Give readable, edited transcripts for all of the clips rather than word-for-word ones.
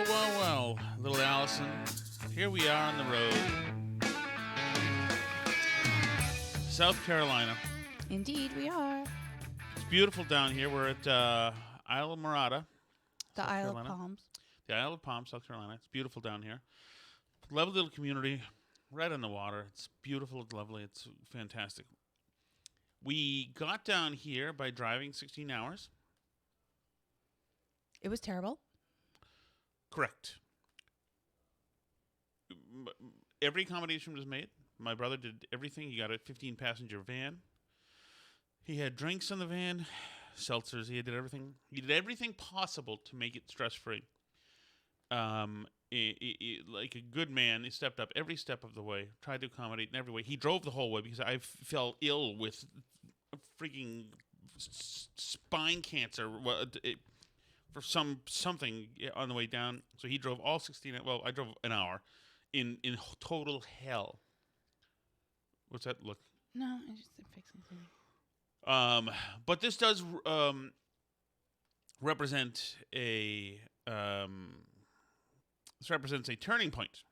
Well, little Allison, here we are on the road. South Carolina. Indeed, we are. It's beautiful down here. We're at Isle of Murata. The South Isle Carolina. of Palms. The Isle of Palms, South Carolina. It's beautiful down here. Lovely little community, right on the water. It's beautiful. It's lovely. It's fantastic. We got down here by driving 16 hours. It was terrible. Correct. Every accommodation was made. My brother did everything. He got a 15-passenger van. He had drinks in the van, seltzers. He did everything. He did everything possible to make it stress-free. Like a good man, he stepped up every step of the way, tried to accommodate in every way. He drove the whole way because I fell ill with freaking spine cancer for something on the way down. So he drove all 16. Well, I drove an hour in total hell. What's that look? No, I just am fixing something. But this does represent a this represents a turning point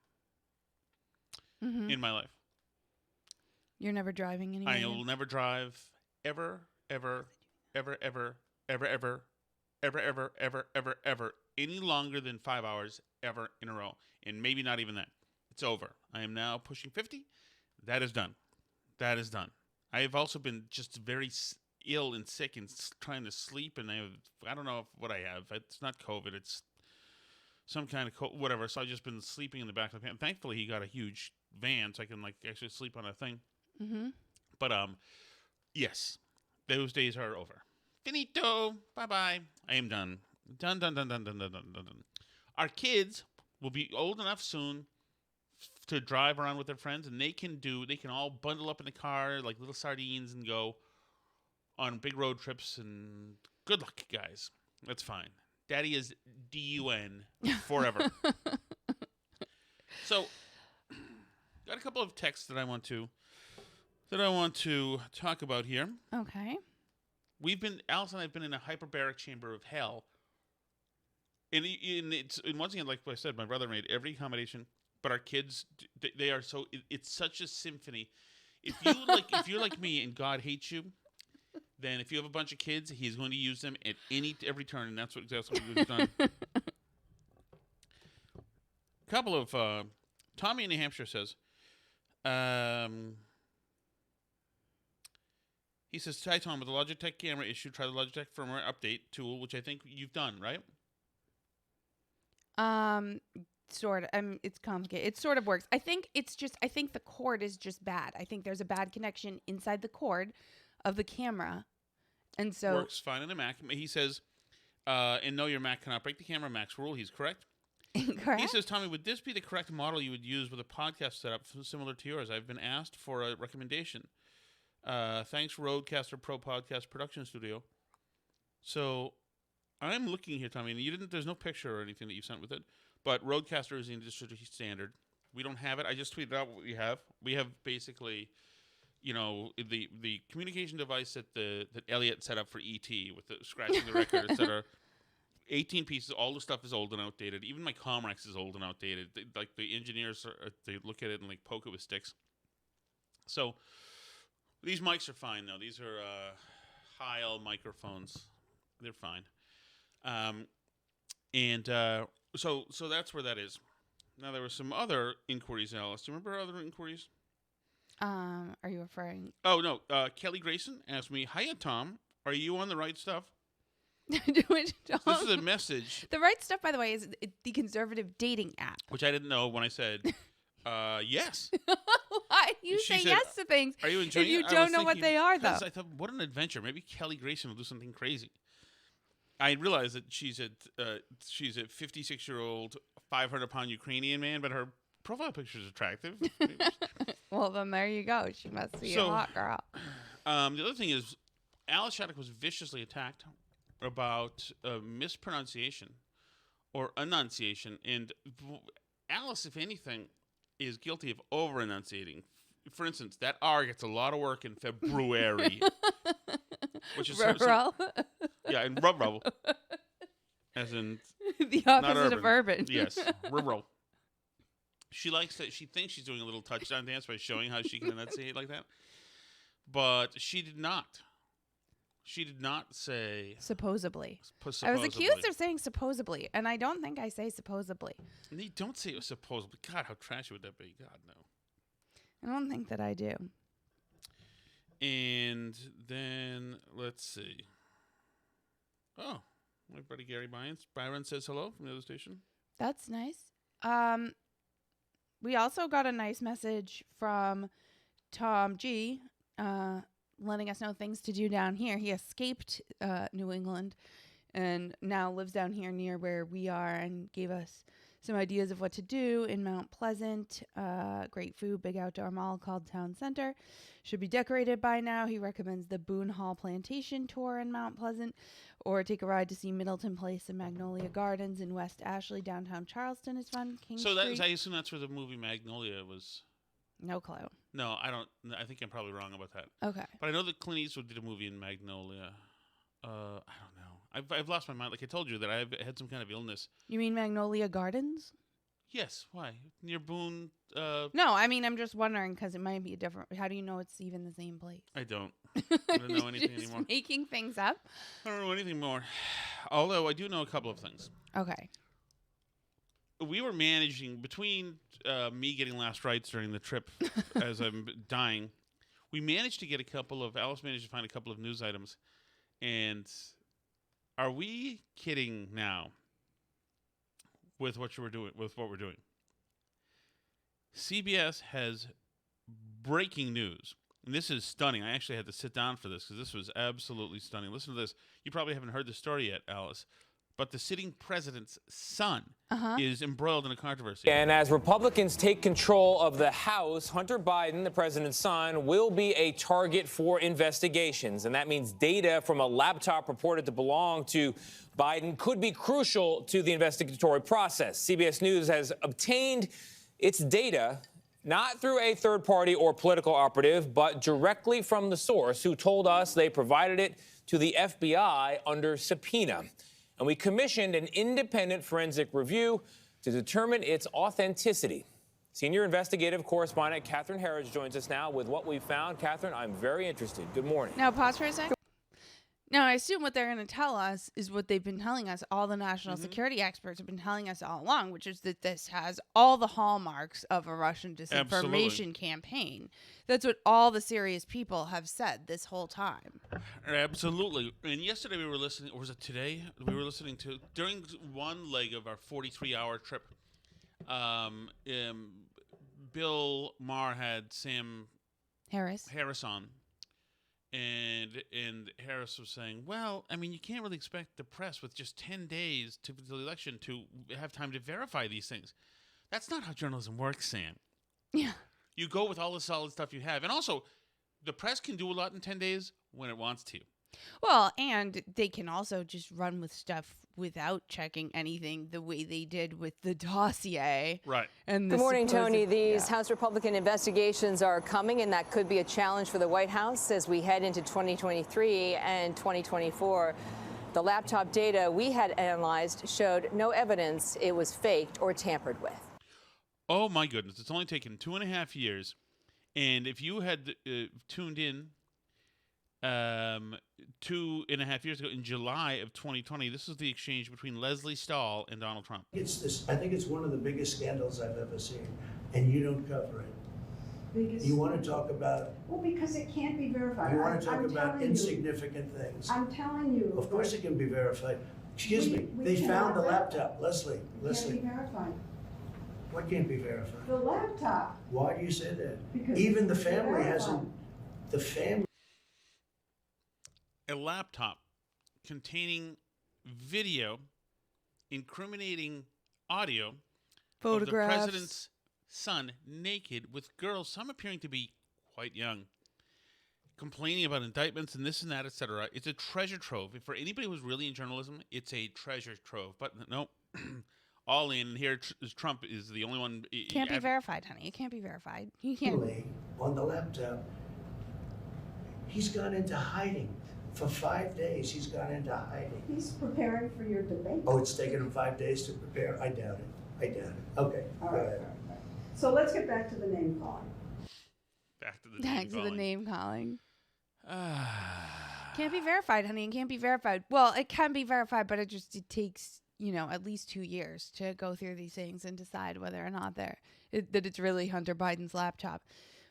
in my life. You're never driving anymore. I will never drive ever any longer than 5 hours ever in a row, and maybe not even that. It's over. I am now pushing 50. That is done. That is done. I have also been just very ill and sick and trying to sleep, and I don't know what I have. It's not COVID. It's some kind of whatever. So I've just been sleeping in the back of the van. Thankfully, he got a huge van, so I can actually sleep on a thing. Mm-hmm. But yes, those days are over. Finito. Bye-bye. I am done. Done. Our kids will be old enough soon to drive around with their friends, and they can all bundle up in the car like little sardines and go on big road trips, and good luck, guys. That's fine. Daddy is DUN forever. So, got a couple of texts that I want to talk about here. Okay. Alice and I have been in a hyperbaric chamber of hell. And once again, like I said, my brother made every accommodation, but our kids, they are so, it's such a symphony. If you're like me and God hates you, then if you have a bunch of kids, he's going to use them at every turn, and that's what we've done. A couple of, Tommy in New Hampshire says, he says, "Hi Tom, with the Logitech camera issue, try the Logitech firmware update tool, which I think you've done, right?" Sort of. It's complicated. It sort of works. I think the cord is just bad. I think there's a bad connection inside the cord of the camera, and so works fine in a Mac. He says, "And no, your Mac cannot break the camera Mac's rule." He's correct. Incorrect. He says, "Tommy, would this be the correct model you would use with a podcast setup similar to yours? I've been asked for a recommendation. Thanks, Rodecaster Pro Podcast Production Studio." So I'm looking here, Tommy, and there's no picture or anything that you sent with it, but Rodecaster is the industry standard. We don't have it. I just tweeted out what we have. We have basically, the communication device that Elliot set up for ET with the scratching the record, etc. 18 pieces. All the stuff is old and outdated. Even my Comrex is old and outdated. The engineers they look at it and poke it with sticks. So these mics are fine though. These are Heil microphones. They're fine. So that's where that is. Now there were some other inquiries, Alice. Do you remember other inquiries? Are you referring? Oh no. Kelly Grayson asked me, "Hiya Tom, are you on the right stuff?" This is a message. The right stuff, by the way, is the conservative dating app. Which I didn't know when I said yes. Why do you say yes to things? Are you enjoying if you it? don't know what they are, though? I thought, what an adventure. Maybe Kelly Grayson will do something crazy. I realized that she's a 56-year-old, 500-pound Ukrainian man, but her profile picture is attractive. Well, then there you go. She must be a hot girl. The other thing is, Alice Shattuck was viciously attacked about mispronunciation or enunciation, and Alice, if anything, is guilty of over-enunciating. For instance, that R gets a lot of work in February. Which is Rural. Yeah, and rub. As in The Not opposite of urban. Yes, rural. She likes that. She thinks she's doing a little touchdown dance by showing how she can enunciate like that. But she did not. She did not say Supposedly. supposedly. I was accused of saying supposedly, and I don't think I say supposedly. No, don't say it was supposedly. God, how trashy would that be? God, no. I don't think that I do. And then, let's see. Oh, my buddy Gary Byron says hello from the other station. That's nice. We also got a nice message from Tom G, letting us know things to do down here. He escaped New England and now lives down here near where we are, and gave us some ideas of what to do in Mount Pleasant. Great food, big outdoor mall called Town Center. Should be decorated by now. He recommends the Boone Hall Plantation tour in Mount Pleasant, or take a ride to see Middleton Place and Magnolia Gardens in West Ashley. Downtown Charleston is fun. King Street. I assume that's where the movie Magnolia was. No clue. No, I don't. I think I'm probably wrong about that. Okay. But I know that Clint Eastwood did a movie in Magnolia. I don't know. I've lost my mind. Like I told you that I've had some kind of illness. You mean Magnolia Gardens? Yes. Why? Near Boone. No, I mean, I'm just wondering because it might be a different. How do you know it's even the same place? I don't. I don't know anything just anymore. Making things up? I don't know anything more. Although I do know a couple of things. Okay. We were managing between me getting last rites during the trip as I'm dying. We managed to get Alice managed to find a couple of news items. And are we kidding now with what we're doing? CBS has breaking news. And this is stunning. I actually had to sit down for this because this was absolutely stunning. Listen to this. You probably haven't heard the story yet, Alice. But the sitting president's son is embroiled in a controversy. And as Republicans take control of the House, Hunter Biden, the president's son, will be a target for investigations. And that means data from a laptop reported to belong to Biden could be crucial to the investigatory process. CBS News has obtained its data not through a third party or political operative, but directly from the source, who told us they provided it to the FBI under subpoena. And we commissioned an independent forensic review to determine its authenticity. Senior investigative correspondent Catherine Harris joins us now with what we found. Catherine, I'm very interested. Good morning. Now, pause for a second. Now, I assume what they're going to tell us is what they've been telling us. All the national security experts have been telling us all along, which is that this has all the hallmarks of a Russian disinformation campaign. That's what all the serious people have said this whole time. Absolutely. And yesterday we were listening, or was it today? We were listening to, during one leg of our 43-hour trip, Bill Maher had Sam Harris on. And Harris was saying, well, I mean, you can't really expect the press with just 10 days to the election to have time to verify these things. That's not how journalism works, Sam. Yeah. You go with all the solid stuff you have. And also, the press can do a lot in 10 days when it wants to. Well, and they can also just run with stuff without checking anything the way they did with the dossier. Right. And Good morning, Tony. These House Republican investigations are coming, and that could be a challenge for the White House as we head into 2023 and 2024. The laptop data we had analyzed showed no evidence it was faked or tampered with. Oh, my goodness. It's only taken 2.5 years. And if you had tuned in 2.5 years ago, in July of 2020, this is the exchange between Leslie Stahl and Donald Trump. I think it's one of the biggest scandals I've ever seen, and you don't cover it. You want to talk about... Well, because it can't be verified. You want to talk about insignificant things. I'm telling you. Of course it can be verified. Excuse me, they found the laptop. Leslie. It can't be verified. What can't be verified? The laptop. Why do you say that? Because even the family hasn't... The family... A laptop containing video, incriminating audio photographs of the president's son naked with girls, some appearing to be quite young, complaining about indictments and this and that, etc. It's a treasure trove. For anybody who's really in journalism, it's a treasure trove. But no, all in. And here, Trump is the only one. Can't be verified, honey. It can't be verified. You can't. On the laptop, he's gone into hiding. For 5 days, he's gone into hiding. He's preparing for your debate. Oh, it's taken him 5 days to prepare? I doubt it. Okay, All go right, ahead. all right. So let's get back to the name calling. Back to the Back name to the calling. name calling. Can't be verified, honey. It can't be verified. Well, it can be verified, but it takes, at least 2 years to go through these things and decide whether or not that it's really Hunter Biden's laptop.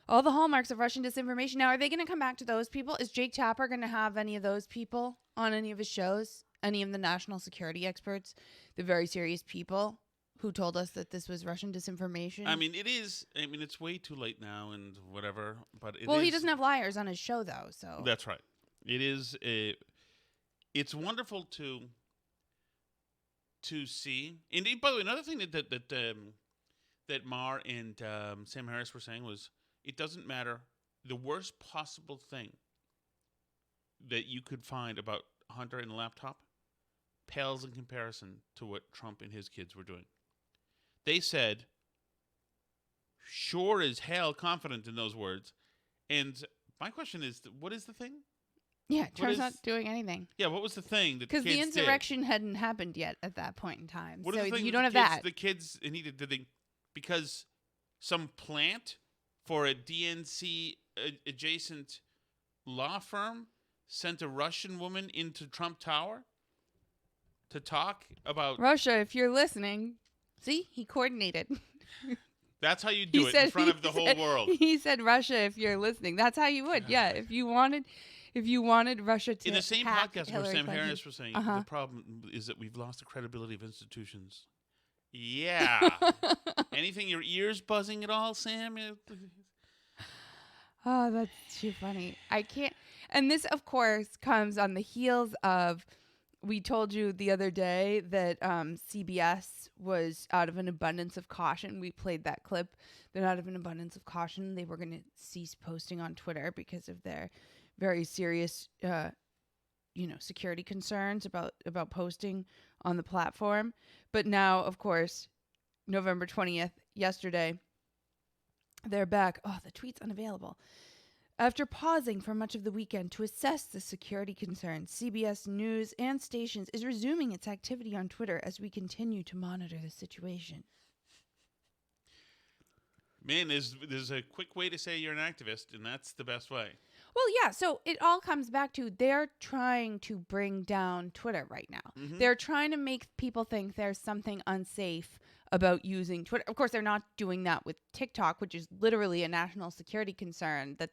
All the hallmarks of Russian disinformation. Now, are they going to come back to those people? Is Jake Tapper going to have any of those people on any of his shows? Any of the national security experts? The very serious people who told us that this was Russian disinformation? I mean, it is. I mean, it's way too late now and whatever. But he doesn't have liars on his show, though. So That's right. It is. It's wonderful to see. And by the way, another thing that Maher and Sam Harris were saying was, it doesn't matter. The worst possible thing that you could find about Hunter and the laptop pales in comparison to what Trump and his kids were doing. They said, sure as hell, confident in those words. And my question is, what is the thing? yeah, Trump's not doing anything. Yeah, what was the thing that Because the kids insurrection hadn't happened yet at that point in time. What so is the thing you that don't have the kids, that. The kids needed, because some plant for a DNC adjacent law firm sent a Russian woman into Trump Tower to talk about. Russia, if you're listening, see, he coordinated. That's how you do it in front of the whole world. He said, Russia, if you're listening. That's how you would. Yeah, if you wanted Russia to In the same hack podcast where Hillary Sam Clinton. Harris was saying, Uh-huh. the problem is that we've lost the credibility of institutions. Yeah. Anything, your ears buzzing at all, Sam? Oh, that's too funny. I can't. And this, of course, comes on the heels of, we told you the other day that CBS was, out of an abundance of caution, we played that clip, that out of an abundance of caution, they were going to cease posting on Twitter because of their very serious, security concerns about posting on the platform. But now, of course, November 20th, yesterday, they're back. Oh, the tweet's unavailable. After pausing for much of the weekend to assess the security concerns, CBS News and Stations is resuming its activity on Twitter as we continue to monitor the situation. Man, there's a quick way to say you're an activist, and that's the best way. Well, yeah, so it all comes back to they're trying to bring down Twitter right now. Mm-hmm. They're trying to make people think there's something unsafe about using Twitter. Of course, they're not doing that with TikTok, which is literally a national security concern that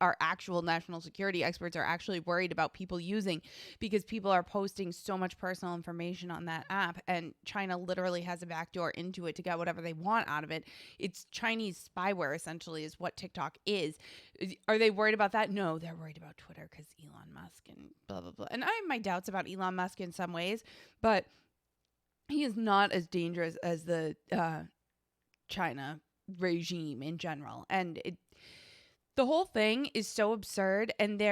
our actual national security experts are actually worried about people using, because people are posting so much personal information on that app, and China literally has a backdoor into it to get whatever they want out of it. It's Chinese spyware, essentially, is what TikTok is. Are they worried about that? No, they're worried about Twitter because Elon Musk and blah, blah, blah. And I have my doubts about Elon Musk in some ways, but he is not as dangerous as the China regime in general. And the whole thing is so absurd, and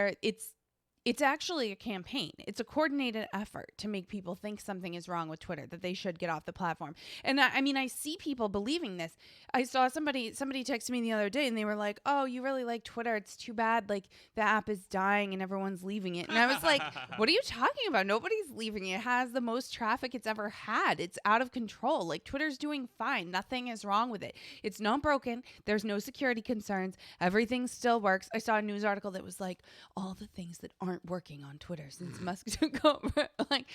it's actually a campaign. It's a coordinated effort to make people think something is wrong with Twitter, that they should get off the platform. And I see people believing this. I saw somebody texted me the other day, and they were like, "Oh, you really like Twitter? It's too bad, like the app is dying and everyone's leaving it." And I was like, "What are you talking about? Nobody's leaving it. It has the most traffic it's ever had. It's out of control. Like, Twitter's doing fine. Nothing is wrong with it. It's not broken. There's no security concerns. Everything still works." I saw a news article that was like, all the things that aren't working on Twitter since Musk took over. Like,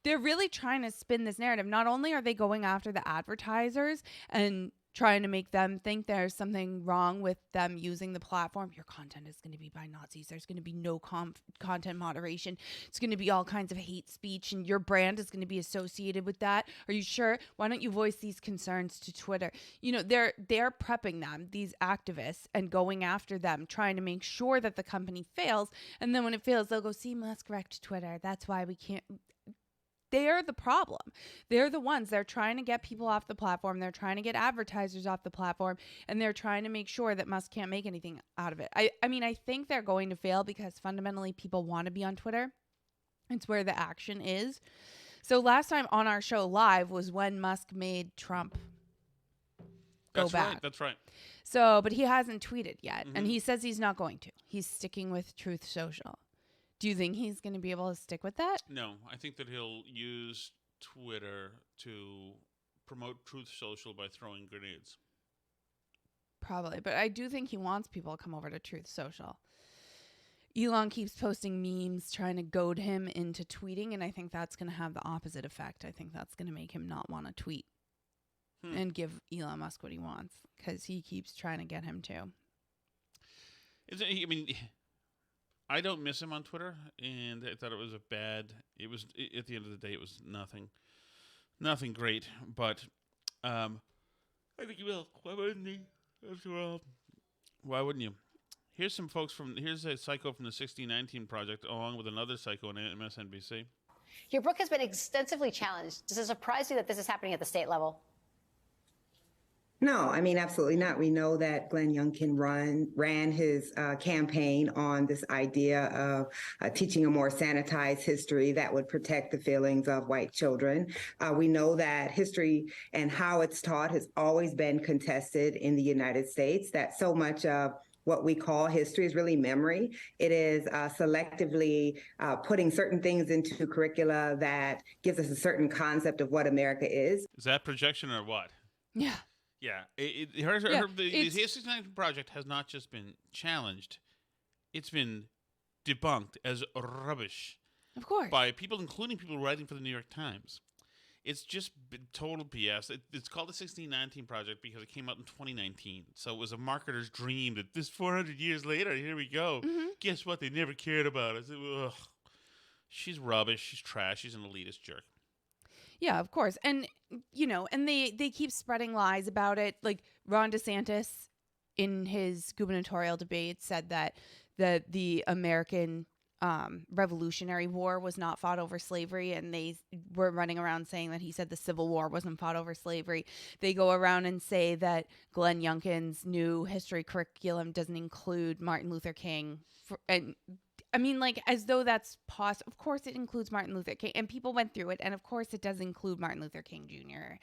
they're really trying to spin this narrative. Not only are they going after the advertisers and trying to make them think there's something wrong with them using the platform. Your content is going to be by Nazis. There's going to be no content moderation. It's going to be all kinds of hate speech, and your brand is going to be associated with that. Are you sure? Why don't you voice these concerns to Twitter? They're prepping them, these activists, and going after them, trying to make sure that the company fails. And then when it fails, they'll go, "See, Musk wrecked Twitter. That's why we can't." They're the problem. They're the ones. They're trying to get people off the platform. They're trying to get advertisers off the platform. And they're trying to make sure that Musk can't make anything out of it. I think they're going to fail because fundamentally people want to be on Twitter. It's where the action is. So last time on our show live was when Musk made Trump go back. That's right. So, but he hasn't tweeted yet. Mm-hmm. And he says he's not going to. He's sticking with Truth Social. Do you think he's going to be able to stick with that? No, I think that he'll use Twitter to promote Truth Social by throwing grenades. Probably. But I do think he wants people to come over to Truth Social. Elon keeps posting memes trying to goad him into tweeting, and I think that's going to have the opposite effect. I think that's going to make him not want to tweet and give Elon Musk what he wants, because he keeps trying to get him to. I mean, I don't miss him on Twitter, and I thought it was it was, at the end of the day, it was nothing great, but I think he will. Why wouldn't he? After all, why wouldn't you? Here's a psycho from the 1619 Project, along with another psycho on MSNBC. Your book has been extensively challenged. Does it surprise you that this is happening at the state level? No, I mean, absolutely not. We know that Glenn Youngkin ran his campaign on this idea of teaching a more sanitized history that would protect the feelings of white children. We know that history and how it's taught has always been contested in the United States, that so much of what we call history is really memory. It is selectively putting certain things into curricula that gives us a certain concept of what America is. Is that projection or what? Yeah. Yeah. The 1619 Project has not just been challenged, it's been debunked as rubbish. Of course. By people, including people writing for the New York Times. It's just total BS. It's called the 1619 Project because it came out in 2019. So it was a marketer's dream that this 400 years later, here we go. Mm-hmm. Guess what? They never cared about us. Ugh. She's rubbish. She's trash. She's an elitist jerk. Yeah, of course. And, and they keep spreading lies about it. Like Ron DeSantis in his gubernatorial debate said that the American Revolutionary War was not fought over slavery, and they were running around saying that he said the Civil War wasn't fought over slavery. They go around and say that Glenn Youngkin's new history curriculum doesn't include Martin Luther King, and I mean, like, as though that's possible. Of course it includes Martin Luther King, and people went through it, and of course it does include Martin Luther King Jr.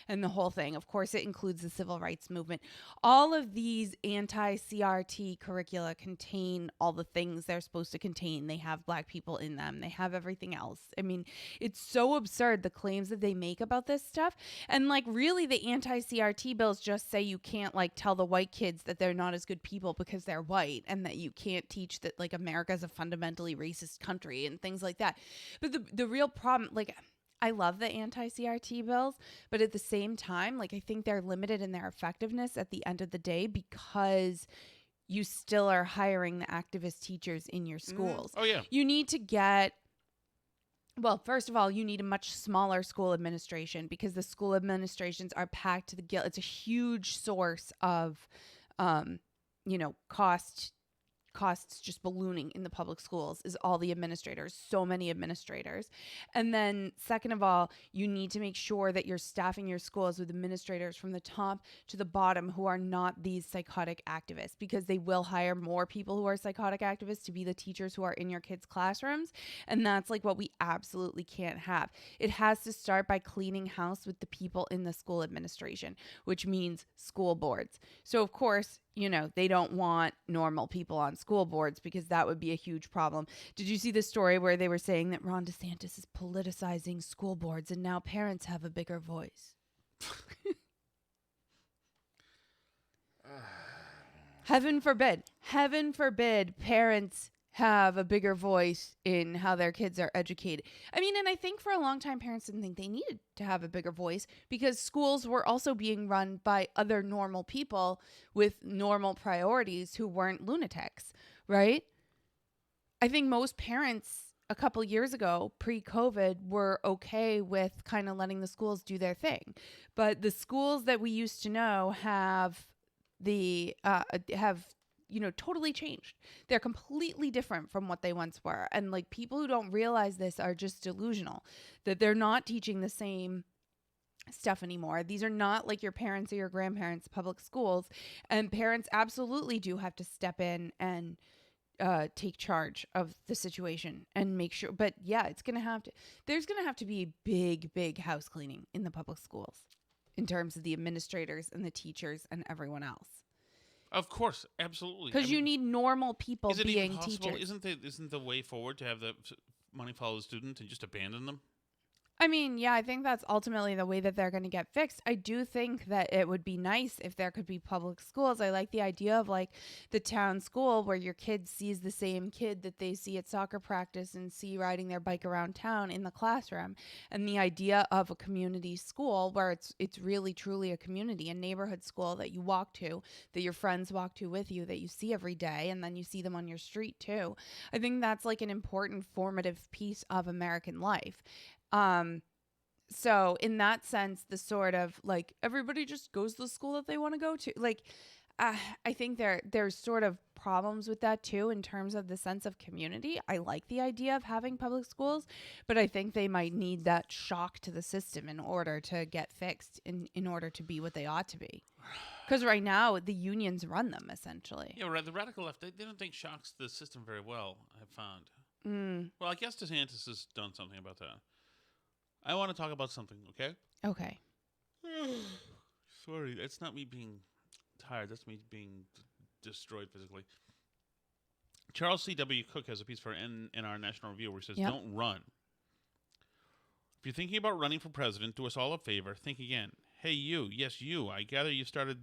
and the whole thing. Of course it includes the civil rights movement. All of these anti-CRT curricula contain all the things they're supposed to contain. They have black people in them. They have everything else. I mean, it's so absurd, the claims that they make about this stuff. And, like, really the anti-CRT bills just say you can't, like, tell the white kids that they're not as good people because they're white, and that you can't teach that, like, America's a fundamentally racist country and things like that. But the real problem, like, I love the anti-CRT bills, but at the same time, like, I think they're limited in their effectiveness at the end of the day because you still are hiring the activist teachers in your schools. Oh, yeah. You need to get, well, first of all, you need a much smaller school administration because the school administrations are packed to the gill. It's a huge source of, costs just ballooning in the public schools is all the administrators, so many administrators. And then second of all, you need to make sure that you're staffing your schools with administrators from the top to the bottom who are not these psychotic activists, because they will hire more people who are psychotic activists to be the teachers who are in your kids' classrooms. And that's like what we absolutely can't have. It has to start by cleaning house with the people in the school administration, which means school boards. So of course, they don't want normal people on school boards because that would be a huge problem. Did you see the story where they were saying that Ron DeSantis is politicizing school boards and now parents have a bigger voice? Heaven forbid parents have a bigger voice in how their kids are educated. I mean, and I think for a long time, parents didn't think they needed to have a bigger voice because schools were also being run by other normal people with normal priorities who weren't lunatics, right? I think most parents a couple years ago, pre-COVID, were okay with kind of letting the schools do their thing. But the schools that we used to know have totally changed. They're completely different from what they once were. And like, people who don't realize this are just delusional, that they're not teaching the same stuff anymore. These are not like your parents' or your grandparents' public schools. And parents absolutely do have to step in and take charge of the situation and make sure. But yeah, there's going to have to be big house cleaning in the public schools in terms of the administrators and the teachers and everyone else. Of course, absolutely. Because you need normal people is it even being possible? teachers. Isn't the way forward to have the money follow the student and just abandon them? I mean, yeah, I think that's ultimately the way that they're going to get fixed. I do think that it would be nice if there could be public schools. I like the idea of like the town school where your kid sees the same kid that they see at soccer practice and see riding their bike around town in the classroom. And the idea of a community school where it's really truly a community, a neighborhood school that you walk to, that your friends walk to with you, that you see every day, and then you see them on your street too. I think that's like an important formative piece of American life. So in that sense, the sort of like everybody just goes to the school that they want to go to. Like, I think there's sort of problems with that too in terms of the sense of community. I like the idea of having public schools, but I think they might need that shock to the system in order to get fixed, in order to be what they ought to be. Because right now the unions run them essentially. Yeah, the radical left, they don't think shocks the system very well, I've found. Well, I guess DeSantis has done something about that. I want to talk about something, okay? Okay. Sorry, that's not me being tired. That's me being destroyed physically. Charles C.W. Cook has a piece for NR National Review where he says, Don't run. If you're thinking about running for president, do us all a favor. Think again. Hey, you. Yes, you. I gather you started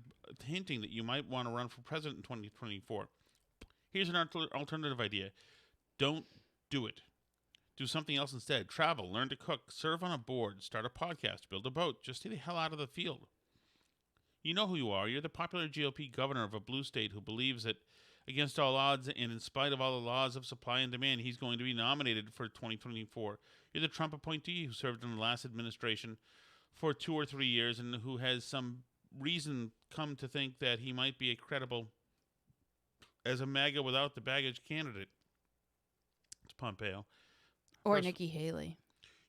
hinting that you might want to run for president in 2024. Here's an alternative idea. Don't do it. Do something else instead. Travel, learn to cook, serve on a board, start a podcast, build a boat. Just stay the hell out of the field. You know who you are. You're the popular GOP governor of a blue state who believes that against all odds and in spite of all the laws of supply and demand, he's going to be nominated for 2024. You're the Trump appointee who served in the last administration for 2 or 3 years and who has some reason come to think that he might be a credible as a MAGA without the baggage candidate. It's Pompeo. Or Nikki Haley.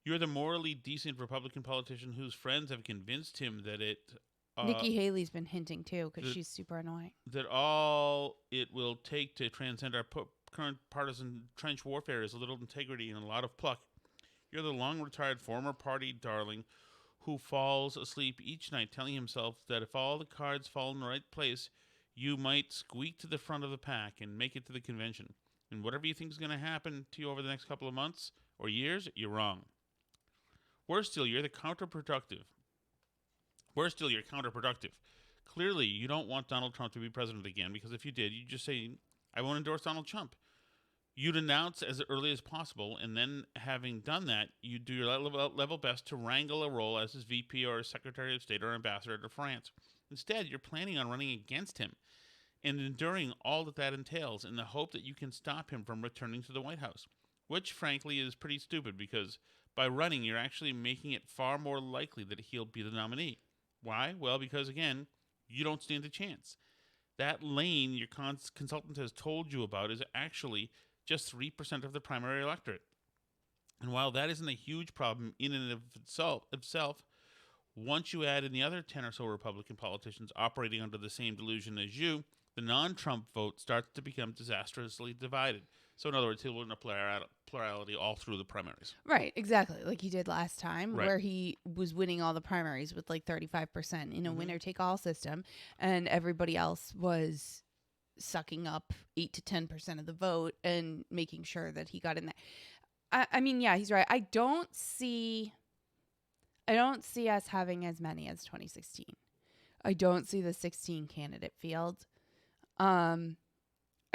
You're the morally decent Republican politician whose friends have convinced him that Nikki Haley's been hinting too because she's super annoying. That all it will take to transcend our current partisan trench warfare is a little integrity and a lot of pluck. You're the long-retired former party darling who falls asleep each night telling himself that if all the cards fall in the right place, you might squeak to the front of the pack and make it to the convention. And whatever you think is going to happen to you over the next couple of months or years, you're wrong. Worse still, you're counterproductive. Clearly, you don't want Donald Trump to be president again, because if you did, you'd just say, I won't endorse Donald Trump. You'd announce as early as possible, and then having done that, you'd do your level best to wrangle a role as his VP or Secretary of State or Ambassador to France. Instead, you're planning on running against him and enduring all that entails in the hope that you can stop him from returning to the White House, which, frankly, is pretty stupid because by running, you're actually making it far more likely that he'll be the nominee. Why? Well, because, again, you don't stand a chance. That lane your consultant has told you about is actually just 3% of the primary electorate. And while that isn't a huge problem in and of itself, once you add in the other 10 or so Republican politicians operating under the same delusion as you, the non-Trump vote starts to become disastrously divided. So in other words, he'll win a plurality all through the primaries. Right, exactly. Like he did last time, where he was winning all the primaries with like 35% in a winner-take-all system, and everybody else was sucking up 8 to 10% of the vote and making sure that he got in there. I mean, yeah, he's right. I don't see us having as many as 2016. I don't see the 16 candidate field.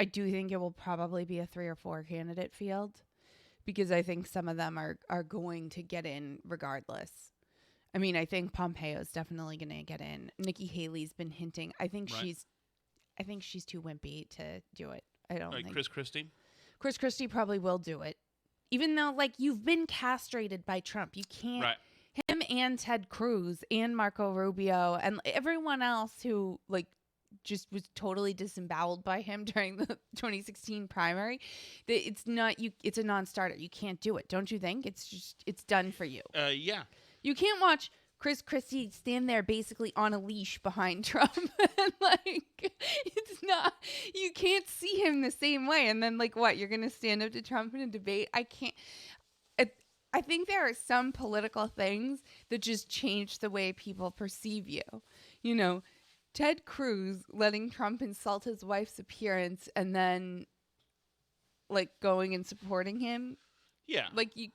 I do think it will probably be a 3 or 4 candidate field because I think some of them are going to get in regardless. I mean, I think Pompeo's definitely going to get in. Nikki Haley's been hinting. I think she's too wimpy to do it. I don't think. Chris Christie? Chris Christie probably will do it. Even though, like, you've been castrated by Trump. You can't. Right. Him and Ted Cruz and Marco Rubio and everyone else who, like, just was totally disemboweled by him during the 2016 primary. It's a non-starter. You can't do it. Don't you think? It's done for you. Yeah. You can't watch Chris Christie stand there basically on a leash behind Trump. And like, it's not, you can't see him the same way. And then like, what, you're going to stand up to Trump in a debate? I can't. I think there are some political things that just change the way people perceive you. You know, Ted Cruz letting Trump insult his wife's appearance and then like going and supporting him. Yeah. Like you.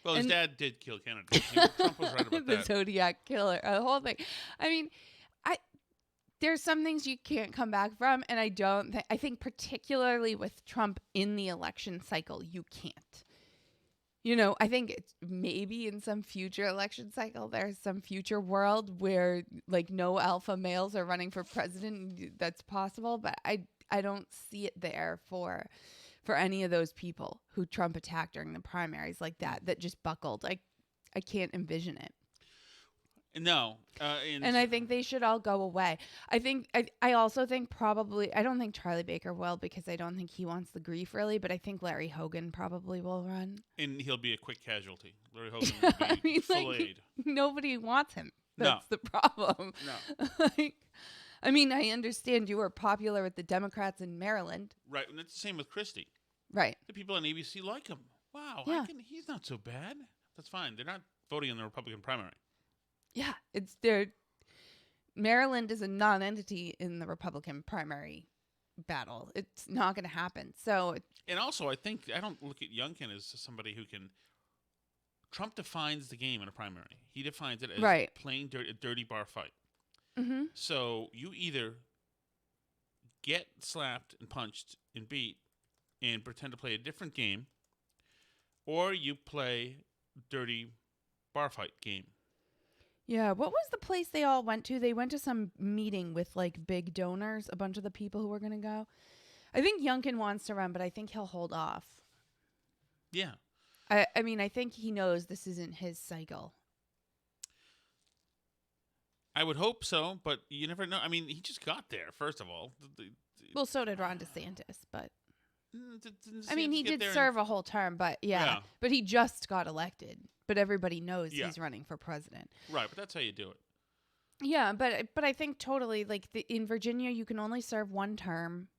Well, his dad did kill Kennedy. Trump was right about The that. Zodiac killer, the whole thing. I mean, there's some things you can't come back from, and I think particularly with Trump in the election cycle, you can't. You know, I think it's maybe in some future election cycle, there's some future world where like no alpha males are running for president. That's possible, but I don't see it there for any of those people who Trump attacked during the primaries like that just buckled. I can't envision it. No. And I think they should all go away. I also think probably, I don't think Charlie Baker will because I don't think he wants the grief really, but I think Larry Hogan probably will run. And he'll be a quick casualty. Larry Hogan will be filleted. Nobody wants him. No. That's the problem. No. I mean, I understand you were popular with the Democrats in Maryland. Right. And it's the same with Christie. Right. The people on ABC like him. Wow. Yeah. He's not so bad. That's fine. They're not voting in the Republican primary. Yeah. Maryland is a non-entity in the Republican primary battle. It's not going to happen. So. And also, I don't look at Youngkin as somebody who can. Trump defines the game in a primary. He defines it as playing a dirty bar fight. Mm-hmm. So you either get slapped and punched and beat and pretend to play a different game, or you play dirty bar fight game. Yeah, what was the place they all went to? They went to some meeting with like big donors, a bunch of the people who were going to go. I think Youngkin wants to run, but I think he'll hold off. Yeah. I mean, I think he knows this isn't his cycle. I would hope so, but you never know. I mean, he just got there, first of all. Well, so did Ron DeSantis, but... DeSantis I mean, he did serve a whole term, but yeah. But he just got elected. But everybody knows he's running for president. Right, but that's how you do it. Yeah, but I think totally, like, in Virginia, you can only serve one term.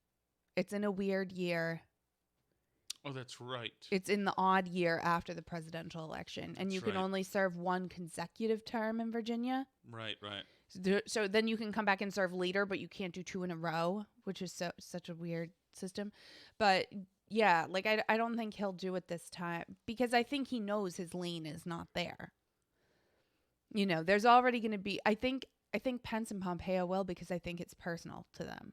It's in a weird year. Oh, that's right. It's in the odd year after the presidential election. And you can only serve one consecutive term in Virginia. Right. So then you can come back and serve later, but you can't do two in a row, which is such a weird system. But yeah, like I don't think he'll do it this time because I think he knows his lane is not there. You know, there's already going to be, I think Pence and Pompeo will because I think it's personal to them.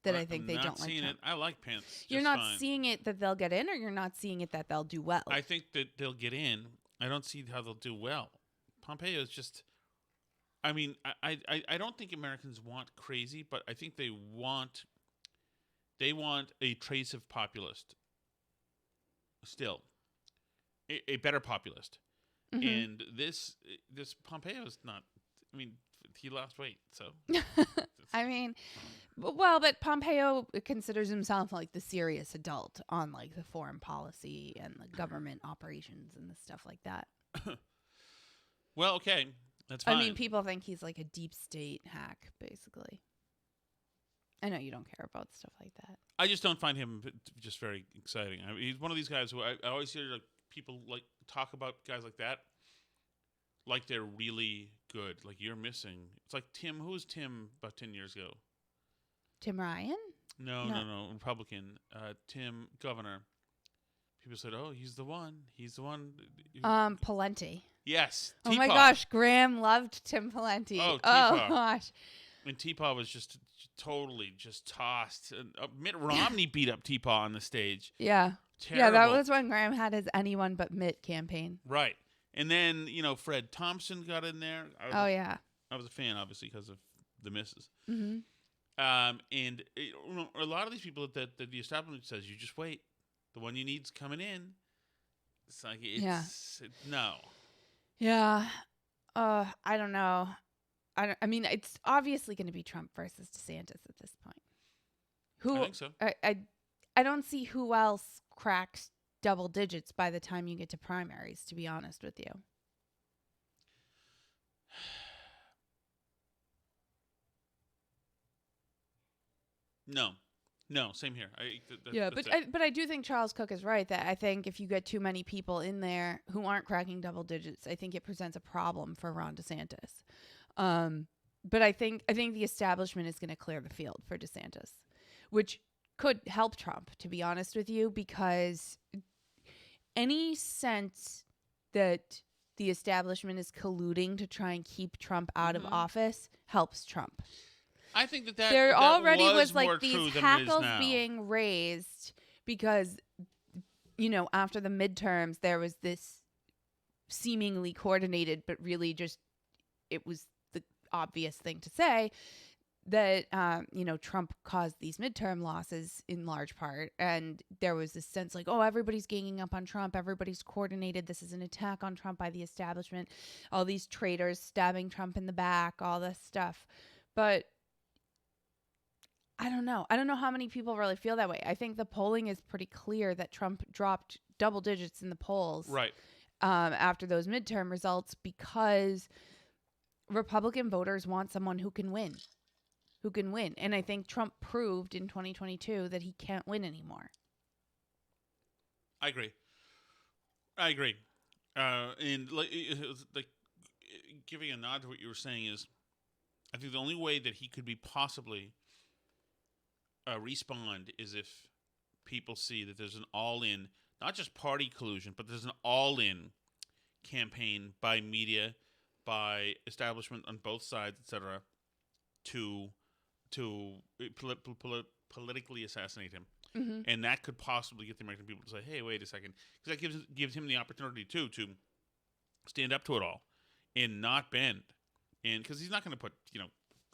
That I think they don't like Trump. I like Pence. You're not seeing it that they'll get in, or you're not seeing it that they'll do well? I think that they'll get in. I don't see how they'll do well. Pompeo is just... I mean, I don't think Americans want crazy, but I think they want a trace of populist still. A better populist. Mm-hmm. And this Pompeo is not... I mean, he lost weight, so... I mean... Well, but Pompeo considers himself like the serious adult on like the foreign policy and the government operations and the stuff like that. Well, okay, that's fine. I mean, people think he's like a deep state hack, basically. I know you don't care about stuff like that. I just don't find him just very exciting. I mean, he's one of these guys who I always hear like people like talk about guys like that, like they're really good. Like you're missing. It's like Tim. Who was Tim about 10 years ago? Tim Ryan? No. Republican. Tim, governor. People said, "Oh, he's the one. He's the one." Pawlenty. Yes. Oh my gosh, Graham loved Tim Pawlenty. Oh gosh. And T-Paw was just totally just tossed. Mitt Romney beat up T-Paw on the stage. Yeah. Terrible. Yeah, that was when Graham had his anyone but Mitt campaign. Right. And then, Fred Thompson got in there. Yeah. I was a fan, obviously, because of the misses. Mm-hmm. And a lot of these people that the establishment says, you just wait. The one you need's coming in. It's like, no. Yeah. I don't know. I mean, it's obviously going to be Trump versus DeSantis at this point. I think so. I don't see who else cracks double digits by the time you get to primaries, to be honest with you. No, same here. But I do think Charles Cook is right that I think if you get too many people in there who aren't cracking double digits, I think it presents a problem for Ron DeSantis. But I think the establishment is going to clear the field for DeSantis, which could help Trump, to be honest with you, because any sense that the establishment is colluding to try and keep Trump out of office helps Trump. I think that there that already was like more these true than it is hackles now. being raised because, you know, after the midterms, there was this seemingly coordinated, but really just it was the obvious thing to say that, you know, Trump caused these midterm losses in large part. And there was this sense like, oh, everybody's ganging up on Trump. Everybody's coordinated. This is an attack on Trump by the establishment. All these traitors stabbing Trump in the back, all this stuff. But I don't know. I don't know how many people really feel that way. I think the polling is pretty clear that Trump dropped double digits in the polls Right. After those midterm results because Republican voters want someone who can win. And I think Trump proved in 2022 that he can't win anymore. I agree. And like giving a nod to what you were saying is, I think the only way that he could be possibly respond is if people see that there's an all-in, not just party collusion, but there's an all-in campaign by media, by establishment on both sides, etc., to politically assassinate him. Mm-hmm. And that could possibly get the American people to say, hey, wait a second. Because that gives him the opportunity, too, to stand up to it all and not bend. And because he's not going to put, you know,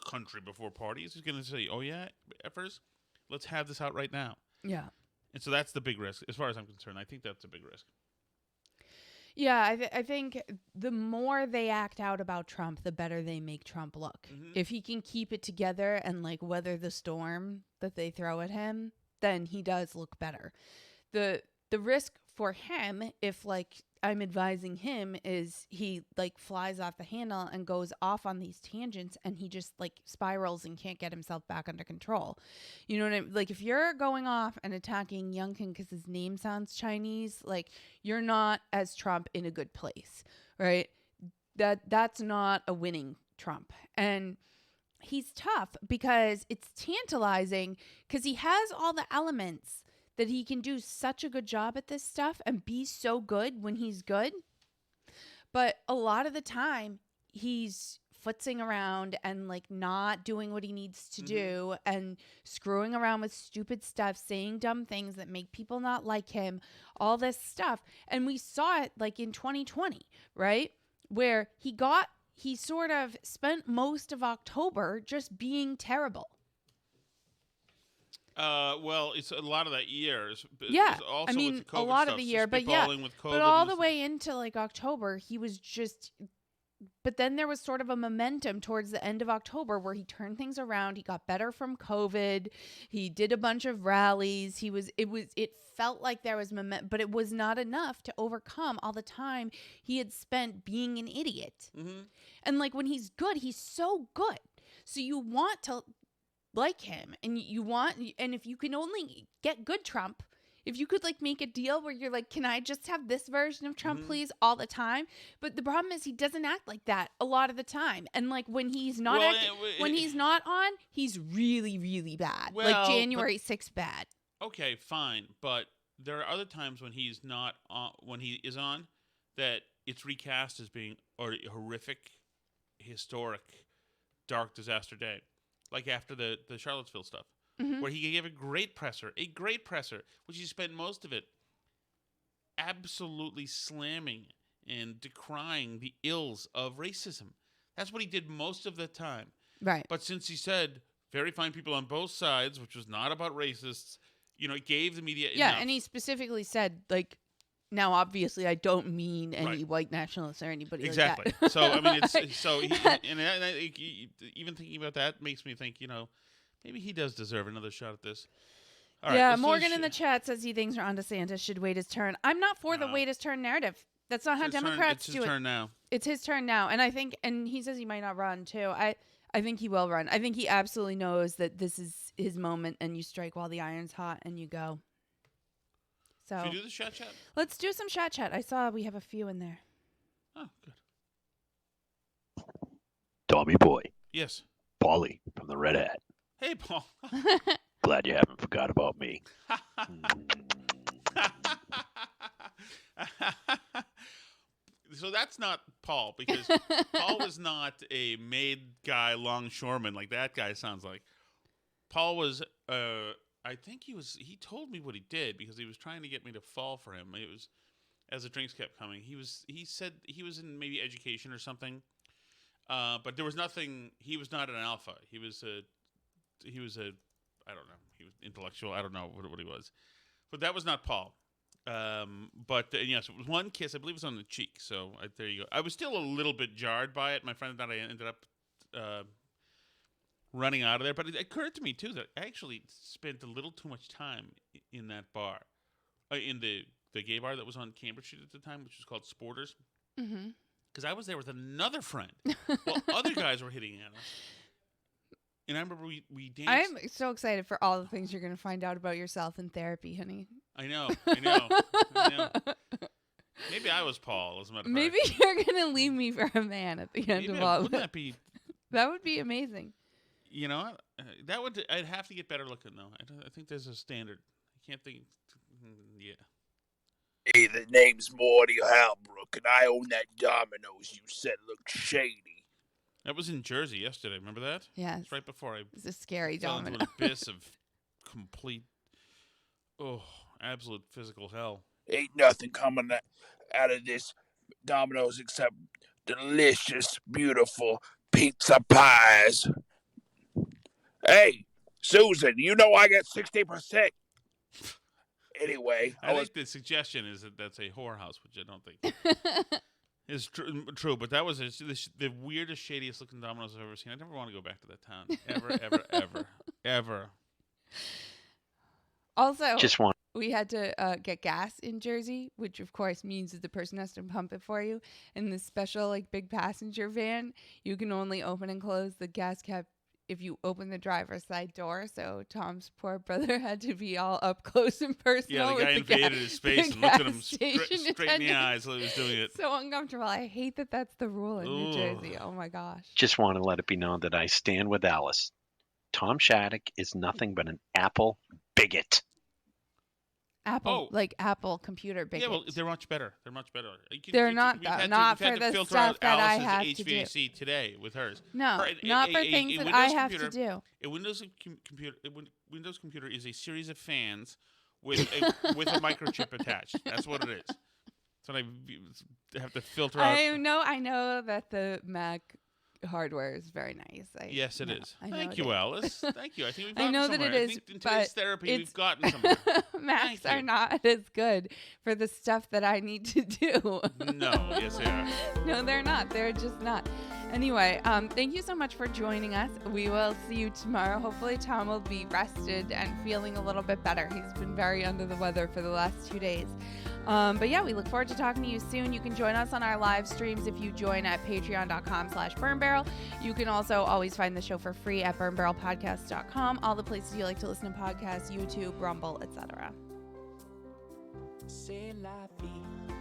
country before parties. He's going to say, oh, yeah, first, let's have this out right now. Yeah. And so that's the big risk. As far as I'm concerned, I think that's a big risk. Yeah, I think the more they act out about Trump, the better they make Trump look. Mm-hmm. If he can keep it together and like weather the storm that they throw at him, then he does look better. The risk for him, if like I'm advising him, is he like flies off the handle and goes off on these tangents and he just like spirals and can't get himself back under control. You know what I mean? Like if you're going off and attacking Youngkin because his name sounds Chinese, like you're not as Trump in a good place, right? That's not a winning Trump. And he's tough because it's tantalizing because he has all the elements that he can do such a good job at this stuff and be so good when he's good. But a lot of the time, he's futzing around and like not doing what he needs to do and screwing around with stupid stuff, saying dumb things that make people not like him, all this stuff. And we saw it like in 2020, right? Where he sort of spent most of October just being terrible. Well, it's a lot of that year. Yeah, also I mean, with the COVID a lot stuff, of the so year, but yeah, spitballing with COVID but all and the stuff. way into like October, he was just. But then there was sort of a momentum towards the end of October where he turned things around. He got better from COVID. He did a bunch of rallies. It felt like there was momentum, but it was not enough to overcome all the time he had spent being an idiot. Mm-hmm. And like when he's good, he's so good. So you want to like him and if you can only get good Trump, if you could like make a deal where you're like, can I just have this version of Trump please all the time? But the problem is he doesn't act like that a lot of the time. And like when he's not he's not on, he's really, really bad. Well, like January 6th bad. Okay, fine, but there are other times when he's not on, when he is on, that it's recast as being a horrific, historic, dark disaster day. Like after the Charlottesville stuff, where he gave a great presser, which he spent most of it absolutely slamming and decrying the ills of racism. That's what he did most of the time. Right. But since he said very fine people on both sides, which was not about racists, you know, it gave the media enough. And he specifically said, like, now obviously I don't mean any white nationalists or anybody exactly. like that. So I mean, it's so even thinking about that makes me think, you know, maybe he does deserve another shot at this. All right, yeah, Morgan in the chat says he thinks Ron DeSantis should wait his turn. I'm not for the wait his turn narrative. That's not how Democrats do it. It's his turn now. It's his turn now, and I think, and he says he might not run too. I think he will run. I think he absolutely knows that this is his moment, and you strike while the iron's hot, and you go. So should we do the chat? Let's do some chat. I saw we have a few in there. Oh, good. Tommy boy. Yes. Paulie from the Red Hat. Hey, Paul. Glad you haven't forgot about me. So that's not Paul, because Paul was not a made guy longshoreman like that guy sounds like. Paul was, I think he told me what he did because he was trying to get me to fall for him. It was, as the drinks kept coming, he said he was in maybe education or something. But there was nothing, he was not an alpha. He was a, I don't know, he was intellectual. I don't know what he was. But that was not Paul. But yes, it was one kiss. I believe it was on the cheek. So there you go. I was still a little bit jarred by it. My friend and I ended up running out of there. But it occurred to me too that I actually spent a little too much time in that bar, in the gay bar that was on Cambridge Street at the time, which was called Sporters. Mm-hmm. Because I was there with another friend while other guys were hitting at us. And I remember we danced. I'm so excited for all the things you're going to find out about yourself in therapy, honey. I know. Maybe I was Paul, as a matter of fact. Maybe you're going to leave me for a man at the end of all wouldn't this. that be? That would be amazing. You know, I'd have to get better looking, though. I think there's a standard. I can't think. Yeah. Hey, the name's Morty Halbrook, and I own that Domino's you said looked shady. That was in Jersey yesterday. Remember that? Yes. It's right before I It's a scary fell domino. into an abyss of complete, absolute physical hell. Ain't nothing coming out of this Domino's except delicious, beautiful pizza pies. Hey, Susan, you know I get 60%. Anyway, I think the suggestion is that that's a whorehouse, which I don't think is true. But that was the weirdest, shadiest looking Domino's I've ever seen. I never want to go back to that town. Ever. Also, Just one. we had to get gas in Jersey, which of course means that the person has to pump it for you. In this special big passenger van, you can only open and close the gas cap if you open the driver's side door. So Tom's poor brother had to be all up close and personal. Yeah, the guy invaded his space and looked at him straight in the eyes while he was doing it. So uncomfortable. I hate that that's the rule in New Jersey. Oh my gosh. Just want to let it be known that I stand with Alice. Tom Shattuck is nothing but an Apple bigot. Apple, Apple computer bigot. Yeah, well, they're much better. They're not, though. Not for the stuff that I have to do. HVAC today with hers. No, not for things that I have to do. A Windows computer is a series of fans with a microchip attached. That's what it is. That's what I have to filter out. I know that the Mac hardware is very nice. Yes, it is. Thank you, Alice. Thank you. I think we've gotten I know somewhere. that it is, I think in today's but therapy, we've gotten somewhere. Macs are not as good for the stuff that I need to do. No, yes they are. No, they're not. They're just not. Anyway, thank you so much for joining us. We will see you tomorrow. Hopefully Tom will be rested and feeling a little bit better. He's been very under the weather for the last 2 days. But yeah, we look forward to talking to you soon. You can join us on our live streams if you join at patreon.com/burnbarrel. You can also always find the show for free at burnbarrelpodcast.com. All the places you like to listen to podcasts, YouTube, Rumble, etc. C'est la vie.